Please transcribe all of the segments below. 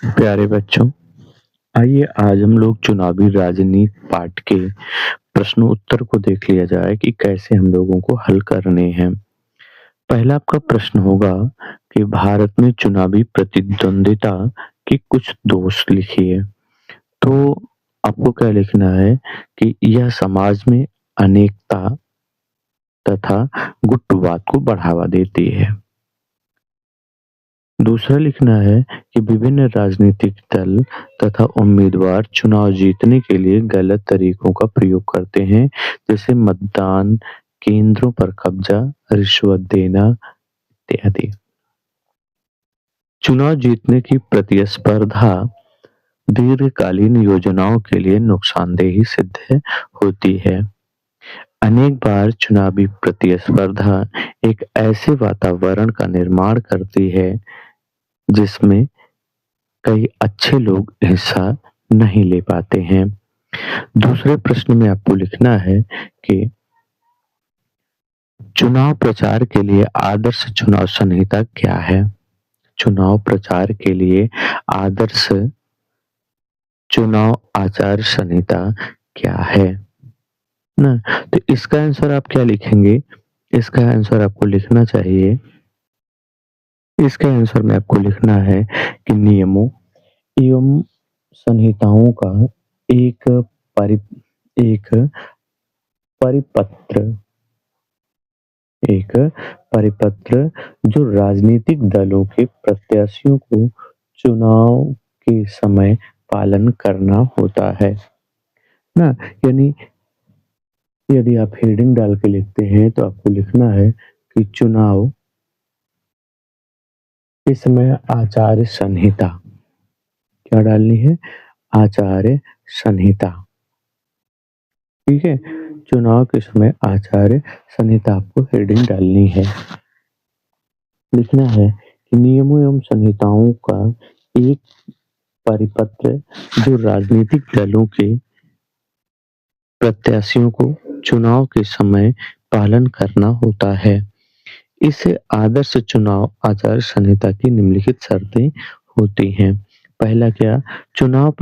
प्यारे बच्चों, आइए आज हम लोग चुनावी राजनीति पाठ के प्रश्न उत्तर को देख लिया जाए कि कैसे हम लोगों को हल करने हैं। पहला आपका प्रश्न होगा कि भारत में चुनावी प्रतिद्वंदिता के कुछ दोष लिखिए। तो आपको क्या लिखना है कि यह समाज में अनेकता तथा गुटवाद को बढ़ावा देती है। दूसरा लिखना है कि विभिन्न राजनीतिक दल तथा उम्मीदवार चुनाव जीतने के लिए गलत तरीकों का प्रयोग करते हैं, जैसे मतदान केंद्रों पर कब्जा, रिश्वत देना इत्यादि। चुनाव जीतने की प्रतिस्पर्धा दीर्घकालीन योजनाओं के लिए नुकसानदेही सिद्ध होती है। अनेक बार चुनावी प्रतिस्पर्धा एक ऐसे वातावरण का निर्माण करती है जिसमें कई अच्छे लोग हिस्सा नहीं ले पाते हैं। दूसरे प्रश्न में आपको लिखना है कि चुनाव प्रचार के लिए आदर्श चुनाव संहिता क्या है? चुनाव प्रचार के लिए आदर्श चुनाव आचार संहिता क्या है ना? तो इसका आंसर आप क्या लिखेंगे? इसका आंसर आपको लिखना चाहिए, इसका आंसर में आपको लिखना है कि नियमों एवं संहिताओं का एक परि एक परिपत्र एक परिपत्र जो राजनीतिक दलों के प्रत्याशियों को चुनाव के समय पालन करना होता है ना। यानी यदि आप हेडिंग डाल के लिखते हैं तो आपको लिखना है कि चुनाव के समय आचार संहिता, क्या डालनी है? आचार्य संहिता। ठीक है, चुनाव के समय आचार्य संहिता आपको हेडिंग डालनी है। लिखना है कि नियमों एवं संहिताओं का एक परिपत्र जो राजनीतिक दलों के प्रत्याशियों को चुनाव के समय पालन करना होता है। इस आदर्श चुनाव आचार संहिता की निम्नलिखित शर्तें होती हैं। पहला क्या? चुनाव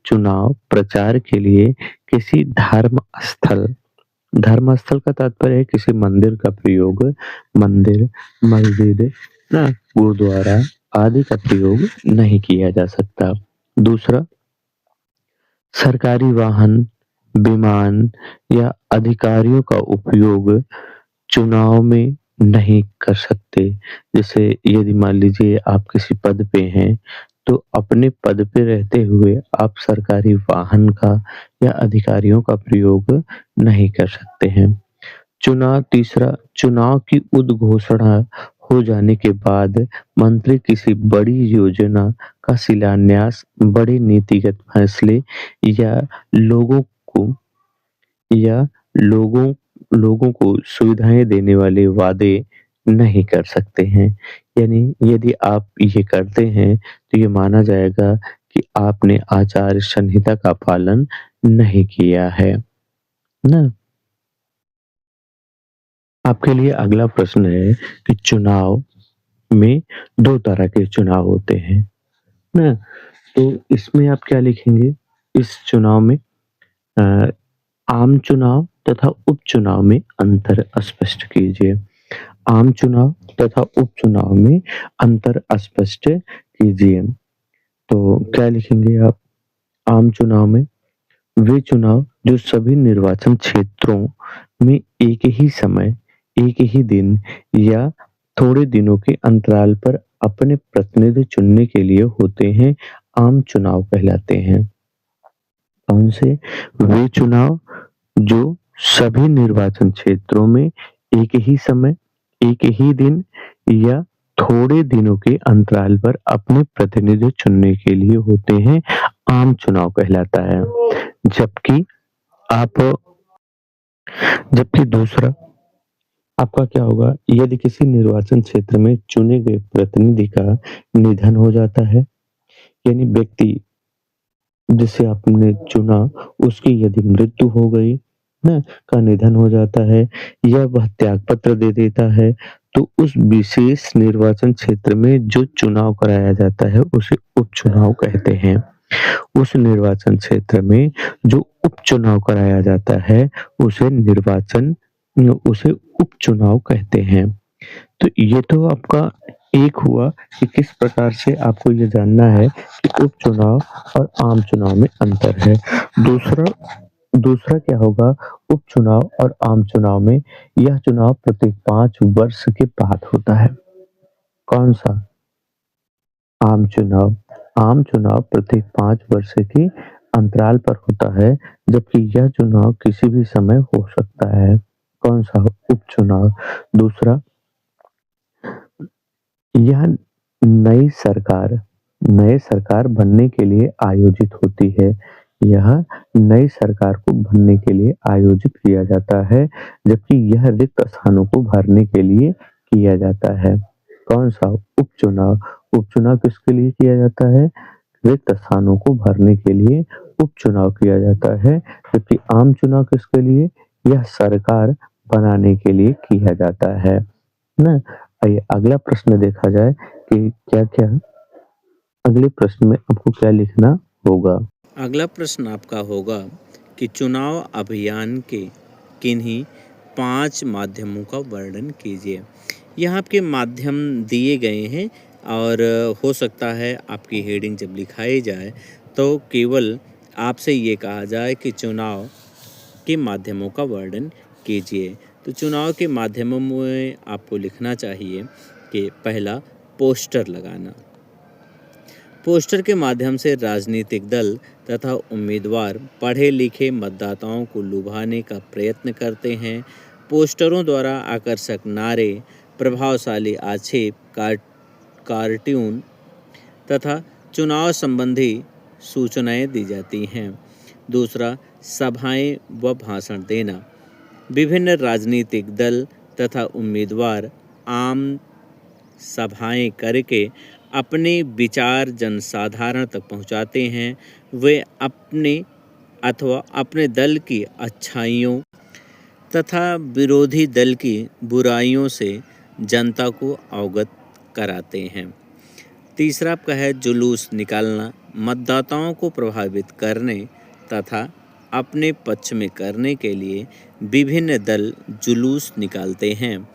चुनाव प्रचार के लिए किसी धर्म स्थल का तात्पर्य है किसी मंदिर का प्रयोग, मंदिर, मस्जिद ना, गुरुद्वारा आदि का प्रयोग नहीं किया जा सकता। दूसरा, सरकारी वाहन, विमान या अधिकारियों का उपयोग चुनाव में नहीं कर सकते। जैसे यदि मान लीजिए आप किसी पद पे हैं तो अपने पद पे रहते हुए आप सरकारी वाहन का या अधिकारियों का प्रयोग नहीं कर सकते हैं। तीसरा, चुनाव की उद्घोषणा हो जाने के बाद मंत्री किसी बड़ी योजना का शिलान्यास, बड़े नीतिगत फैसले या लोगों को या लोगों लोगों को सुविधाएं देने वाले वादे नहीं कर सकते हैं। यानी यदि आप ये करते हैं तो ये माना जाएगा कि आपने आचार संहिता का पालन नहीं किया है ना। आपके लिए अगला प्रश्न है कि चुनाव में दो तरह के चुनाव होते हैं ना। तो इसमें आप क्या लिखेंगे? इस चुनाव में आम चुनाव तथा उपचुनाव में अंतर स्पष्ट कीजिए। आम चुनाव तथा उपचुनाव में अंतर स्पष्ट कीजिए। तो क्या लिखेंगे आप? आम चुनाव में वे चुनाव जो सभी निर्वाचन क्षेत्रों में एक ही समय, एक ही दिन या थोड़े दिनों के अंतराल पर अपने प्रतिनिधि चुनने के लिए होते हैं, आम चुनाव कहलाते हैं। कौन से? वे चुनाव जो सभी निर्वाचन क्षेत्रों में एक ही समय, एक ही दिन या थोड़े दिनों के अंतराल पर अपने प्रतिनिधि चुनने के लिए होते हैं, आम चुनाव कहलाता है। जबकि आप जबकि दूसरा आपका क्या होगा? यदि किसी निर्वाचन क्षेत्र में चुने गए प्रतिनिधि का निधन हो जाता है, यानी व्यक्ति जिसे आपने चुना उसकी यदि मृत्यु हो गई ना, का निधन हो जाता है या वह त्याग पत्र दे देता है, तो उस विशेष निर्वाचन क्षेत्र में जो चुनाव कराया जाता है उसे उपचुनाव कहते हैं। उस निर्वाचन क्षेत्र में जो उपचुनाव कराया जाता है उसे उपचुनाव कहते हैं। तो ये तो आपका एक हुआ कि किस प्रकार से आपको ये जानना है कि उपचुनाव और आम चुनाव में अंतर है। दूसरा दूसरा क्या होगा, उपचुनाव और आम चुनाव में, यह चुनाव प्रत्येक 5 वर्ष के बाद होता है। कौन-सा? आम चुनाव। आम चुनाव प्रत्येक 5 वर्ष के अंतराल पर होता है, जबकि यह चुनाव किसी भी समय हो सकता है। कौन-सा? उपचुनाव। दूसरा, यह नई सरकार बनने के लिए आयोजित होती है। यह नई सरकार को बनने के लिए आयोजित किया जाता है, जबकि यह रिक्त स्थानों को भरने के लिए किया जाता है। कौन-सा? उपचुनाव। उपचुनाव किसके लिए किया जाता है? रिक्त स्थानों को भरने के लिए उपचुनाव किया जाता है, जबकि आम चुनाव किसके लिए? यह सरकार बनाने के लिए किया जाता है ना? आइए अगला प्रश्न देखा जाए कि क्या-क्या अगले प्रश्न में आपको क्या लिखना होगा। अगला प्रश्न आपका होगा कि चुनाव अभियान के किन्हीं 5 माध्यमों का वर्णन कीजिए। यहाँ आपके माध्यम दिए गए हैं और हो सकता है आपकी हेडिंग जब लिखाई जाए तो केवल आपसे ये कहा जाए कि चुनाव के माध्यमों का वर्णन कीजिए। तो चुनाव के माध्यमों में आपको लिखना चाहिए कि पहला, पोस्टर लगाना। पोस्टर के माध्यम से राजनीतिक दल तथा उम्मीदवार पढ़े लिखे मतदाताओं को लुभाने का प्रयत्न करते हैं। पोस्टरों द्वारा आकर्षक नारे, प्रभावशाली आक्षेप, कार्टून तथा चुनाव संबंधी सूचनाएं दी जाती हैं। दूसरा, सभाएं व भाषण देना। विभिन्न राजनीतिक दल तथा उम्मीदवार आम सभाएं करके अपने विचार जनसाधारण तक पहुंचाते हैं। वे अपने दल की अच्छाइयों तथा विरोधी दल की बुराइयों से जनता को अवगत कराते हैं। तीसरा आपका है जुलूस निकालना। मतदाताओं को प्रभावित करने तथा अपने पक्ष में करने के लिए विभिन्न दल जुलूस निकालते हैं,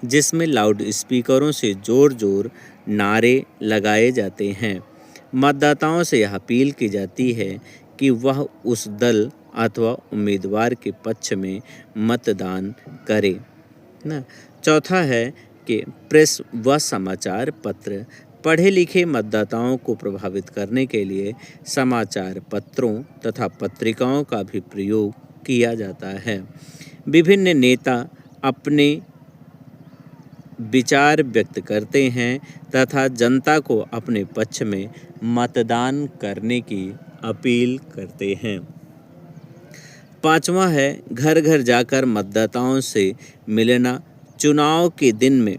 जिसमें लाउड स्पीकरों से जोर नारे लगाए जाते हैं। मतदाताओं से यह अपील की जाती है कि वह उस दल अथवा उम्मीदवार के पक्ष में मतदान करे ना। चौथा है कि प्रेस व समाचार पत्र। पढ़े लिखे मतदाताओं को प्रभावित करने के लिए समाचार पत्रों तथा पत्रिकाओं का भी प्रयोग किया जाता है। विभिन्न नेता अपने विचार व्यक्त करते हैं तथा जनता को अपने पक्ष में मतदान करने की अपील करते हैं। पांचवा है घर घर जाकर मतदाताओं से मिलना। चुनाव के दिन में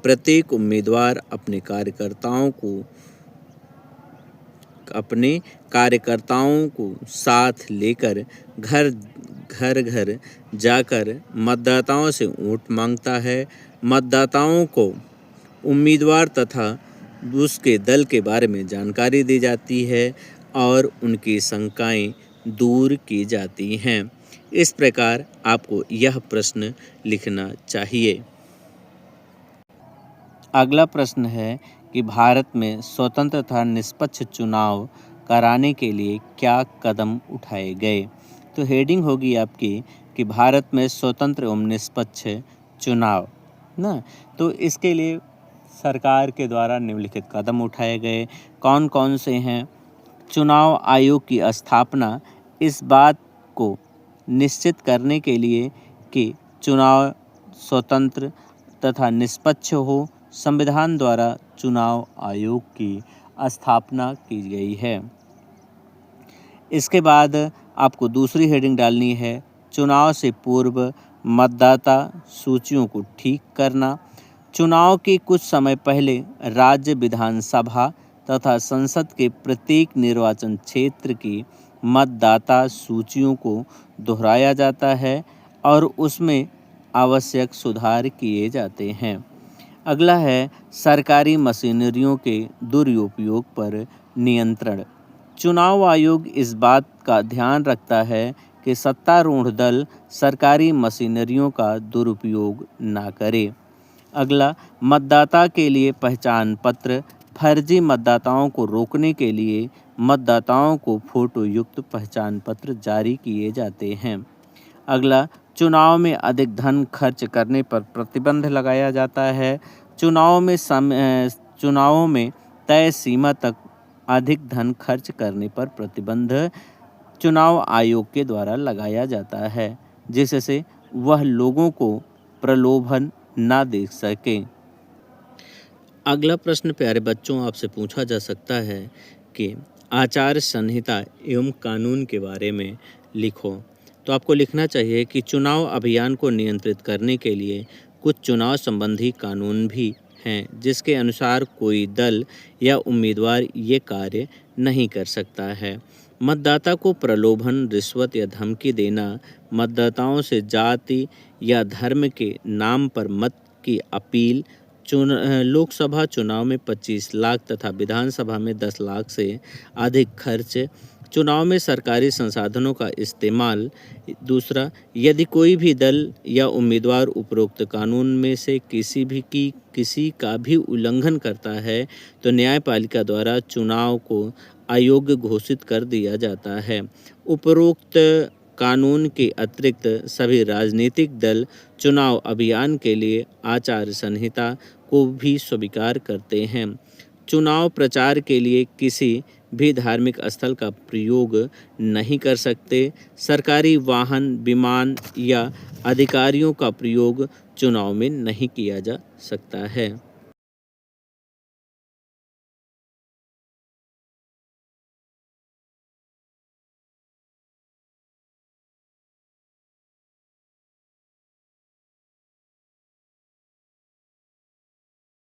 प्रत्येक उम्मीदवार अपने कार्यकर्ताओं को साथ लेकर घर जाकर मतदाताओं से वोट मांगता है। मतदाताओं को उम्मीदवार तथा उसके दल के बारे में जानकारी दी जाती है और उनकी शंकाएं दूर की जाती हैं। इस प्रकार आपको यह प्रश्न लिखना चाहिए। अगला प्रश्न है कि भारत में स्वतंत्र तथा निष्पक्ष चुनाव कराने के लिए क्या कदम उठाए गए। तो हेडिंग होगी आपकी कि भारत में स्वतंत्र एवं निष्पक्ष चुनाव ना। तो इसके लिए सरकार के द्वारा निम्नलिखित कदम उठाए गए कौन कौन से हैं। चुनाव आयोग की स्थापना इस बात को निश्चित करने के लिए कि चुनाव स्वतंत्र तथा निष्पक्ष हो, संविधान द्वारा चुनाव आयोग की स्थापना की गई है। इसके बाद आपको दूसरी हेडिंग डालनी है, चुनाव से पूर्व मतदाता सूचियों को ठीक करना। चुनाव के कुछ समय पहले राज्य विधानसभा तथा संसद के प्रत्येक निर्वाचन क्षेत्र की मतदाता सूचियों को दोहराया जाता है और उसमें आवश्यक सुधार किए जाते हैं। अगला है सरकारी मशीनरियों के दुरुपयोग पर नियंत्रण। चुनाव आयोग इस बात का ध्यान रखता है कि सत्तारूढ़ दल सरकारी मशीनरियों का दुरुपयोग ना करे। अगला, मतदाता के लिए पहचान पत्र। फर्जी मतदाताओं को रोकने के लिए मतदाताओं को फोटो युक्त पहचान पत्र जारी किए जाते हैं। अगला, चुनाव में अधिक धन खर्च करने पर प्रतिबंध लगाया जाता है। चुनावों में तय सीमा तक अधिक धन खर्च करने पर प्रतिबंध चुनाव आयोग के द्वारा लगाया जाता है, जिससे वह लोगों को प्रलोभन ना दे सके। अगला प्रश्न प्यारे बच्चों आपसे पूछा जा सकता है कि आचार संहिता एवं कानून के बारे में लिखो। तो आपको लिखना चाहिए कि चुनाव अभियान को नियंत्रित करने के लिए कुछ चुनाव संबंधी कानून भी हैं, जिसके अनुसार कोई दल या उम्मीदवार ये कार्य नहीं कर सकता है। मतदाता को प्रलोभन, रिश्वत या धमकी देना, मतदाताओं से जाति या धर्म के नाम पर मत की अपील, लोकसभा चुनाव में 25 लाख तथा विधानसभा में 10 लाख से अधिक खर्च, चुनाव में सरकारी संसाधनों का इस्तेमाल। दूसरा, यदि कोई भी दल या उम्मीदवार उपरोक्त कानून में से किसी का भी उल्लंघन करता है तो न्यायपालिका द्वारा चुनाव को अयोग्य घोषित कर दिया जाता है। उपरोक्त कानून के अतिरिक्त सभी राजनीतिक दल चुनाव अभियान के लिए आचार संहिता को भी स्वीकार करते हैं। चुनाव प्रचार के लिए किसी भी धार्मिक स्थल का प्रयोग नहीं कर सकते। सरकारी वाहन, विमान या अधिकारियों का प्रयोग चुनाव में नहीं किया जा सकता है।